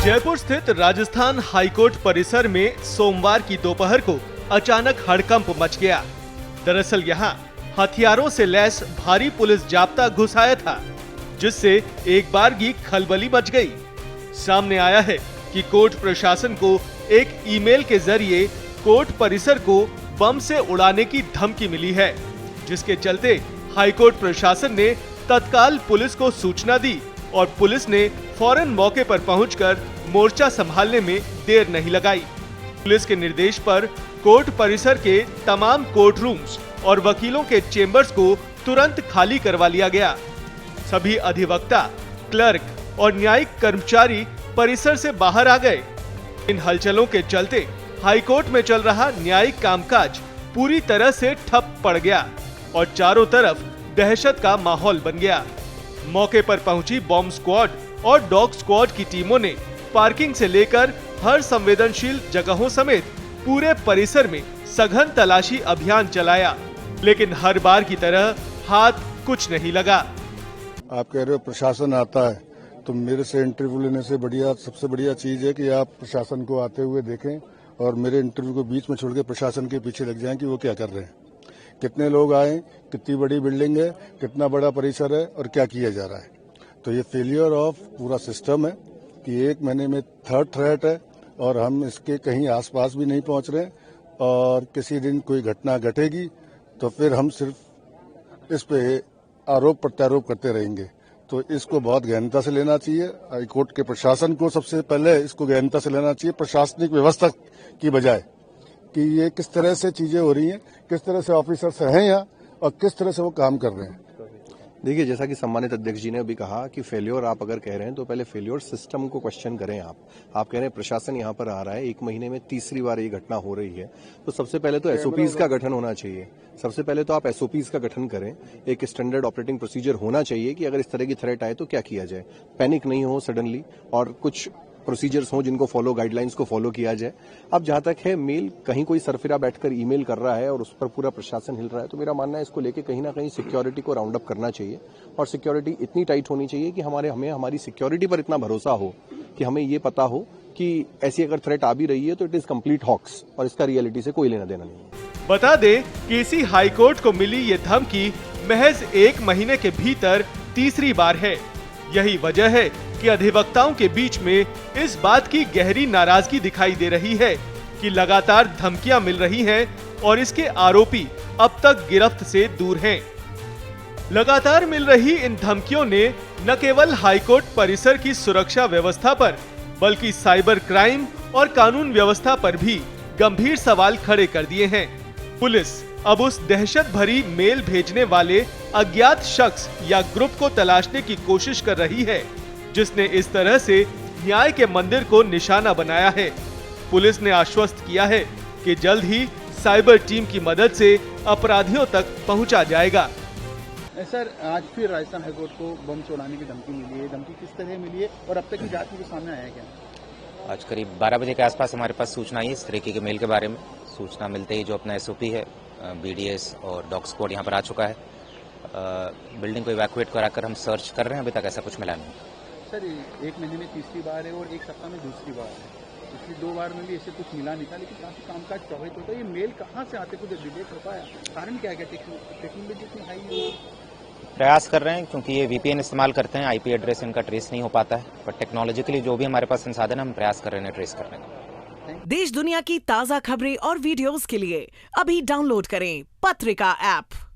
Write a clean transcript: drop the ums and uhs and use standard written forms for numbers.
जयपुर स्थित राजस्थान हाईकोर्ट परिसर में सोमवार की दोपहर को अचानक हड़कंप मच गया। दरअसल यहां हथियारों से लैस भारी पुलिस जाब्ता घुस आया था, जिससे एक बारगी खलबली मच गई। सामने आया है कि कोर्ट प्रशासन को एक ईमेल के जरिए कोर्ट परिसर को बम से उड़ाने की धमकी मिली है, जिसके चलते हाईकोर्ट प्रशासन ने तत्काल पुलिस को सूचना दी और पुलिस ने फौरन मौके पर पहुंचकर मोर्चा संभालने में देर नहीं लगाई। पुलिस के निर्देश पर कोर्ट परिसर के तमाम कोर्ट रूम्स और वकीलों के चेंबर्स को तुरंत खाली करवा लिया गया। सभी अधिवक्ता, क्लर्क और न्यायिक कर्मचारी परिसर से बाहर आ गए। इन हलचलों के चलते हाईकोर्ट में चल रहा न्यायिक कामकाज पूरी तरह से ठप पड़ गया और चारों तरफ दहशत का माहौल बन गया। मौके पर पहुंची बॉम्ब स्क्वाड और डॉग स्क्वाड की टीमों ने पार्किंग से लेकर हर संवेदनशील जगहों समेत पूरे परिसर में सघन तलाशी अभियान चलाया, लेकिन हर बार की तरह हाथ कुछ नहीं लगा। आप कह रहे हो प्रशासन आता है, तो मेरे से इंटरव्यू लेने से बढ़िया सबसे बढ़िया चीज है कि आप प्रशासन को आते हुए देखें और मेरे इंटरव्यू को बीच में छोड़ के प्रशासन के पीछे लग जाएं कि वो क्या कर रहे हैं, कितने लोग आए, कितनी बड़ी बिल्डिंग है, कितना बड़ा परिसर है और क्या किया जा रहा है। तो ये फेलियर ऑफ पूरा सिस्टम है कि एक महीने में थर्ड थ्रेट है और हम इसके कहीं आसपास भी नहीं पहुंच रहे और किसी दिन कोई घटना घटेगी तो फिर हम सिर्फ इस पे आरोप प्रत्यारोप करते रहेंगे। तो इसको बहुत गहनता से लेना चाहिए। हाईकोर्ट के प्रशासन को सबसे पहले इसको गहनता से लेना चाहिए, प्रशासनिक व्यवस्था की बजाय, कि ये किस तरह से चीजें हो रही हैं, किस तरह से ऑफिसर्स हैं यहाँ और किस तरह से वो काम कर रहे हैं। देखिए, जैसा कि सम्मानित अध्यक्ष जी ने अभी कहा कि फेल्योर आप अगर कह रहे हैं तो पहले फेल्योर सिस्टम को क्वेश्चन करें। आप कह रहे हैं प्रशासन यहाँ पर आ रहा है, एक महीने में तीसरी बार ये घटना हो रही है, तो सबसे पहले तो एसओपीज का गठन होना चाहिए। सबसे पहले तो आप एसओपीज का गठन करें, एक स्टैंडर्ड ऑपरेटिंग प्रोसीजर होना चाहिए कि अगर इस तरह की थ्रेट आए तो क्या किया जाए, पैनिक नहीं हो सडनली, और कुछ प्रोसीजर्स हों जिनको फॉलो, गाइडलाइंस को फॉलो किया जाए। अब जहां तक है मेल, कहीं कोई सरफिरा बैठकर ईमेल कर रहा है और उस पर पूरा प्रशासन हिल रहा है, तो मेरा मानना है इसको लेके कहीं ना कहीं सिक्योरिटी को राउंड अप करना चाहिए और सिक्योरिटी इतनी टाइट होनी चाहिए कि हमें हमारी सिक्योरिटी पर इतना भरोसा हो कि हमें ये पता हो कि ऐसी अगर थ्रेट आ भी रही है तो इट इज कंप्लीट हॉक्स और इसका रियलिटी से कोई लेना देना नहीं। बता दें कि इसी हाईकोर्ट को मिली ये धमकी महज एक महीने के भीतर तीसरी बार है। यही वजह है कि अधिवक्ताओं के बीच में इस बात की गहरी नाराजगी दिखाई दे रही है कि लगातार धमकियां मिल रही हैं और इसके आरोपी अब तक गिरफ्त से दूर हैं। लगातार मिल रही इन धमकियों ने न केवल हाईकोर्ट परिसर की सुरक्षा व्यवस्था पर, बल्कि साइबर क्राइम और कानून व्यवस्था पर भी गंभीर सवाल खड़े कर दिए हैं। पुलिस अब उस दहशत भरी मेल भेजने वाले अज्ञात शख्स या ग्रुप को तलाशने की कोशिश कर रही है, जिसने इस तरह से न्याय के मंदिर को निशाना बनाया है। पुलिस ने आश्वस्त किया है कि जल्द ही साइबर टीम की मदद से अपराधियों तक पहुंचा जाएगा। सर, आज फिर राजस्थान हाईकोर्ट को बम चढ़ाने की धमकी मिली है। धमकी किस तरह मिली है और अब तक की जांच में कुछ सामने आया क्या? आज करीब 12 बजे के आसपास हमारे पास सूचना आई इस तरीके के मेल के बारे में। सूचना मिलते ही जो अपना एसओपी है, बीडीएस और डॉग स्क्वाड यहाँ पर आ चुका है। बिल्डिंग को इवैक्यूएट कराकर हम सर्च कर रहे हैं, अभी तक ऐसा कुछ मिला नहीं। सर, एक महीने में तीसरी बार है और एक सप्ताह में दूसरी बार है। पिछली 2 बार में भी ऐसे कुछ मिला नहीं था, लेकिन काफी कामकाज प्रभावित होता है। ये मेल कहाँ से आते, कुछ डिटेल हो पाया? कारण क्या है? टेक्नोलॉजी इतनी हाई है? प्रयास कर रहे हैं, क्योंकि ये वीपीएन इस्तेमाल करते हैं, आईपी एड्रेस इनका ट्रेस नहीं हो पाता है, पर टेक्नोलॉजिकली जो भी हमारे पास संसाधन है हम प्रयास कर रहे हैं ट्रेस करने का। देश दुनिया की ताज़ा खबरें और वीडियोस के लिए अभी डाउनलोड करें पत्रिका ऐप।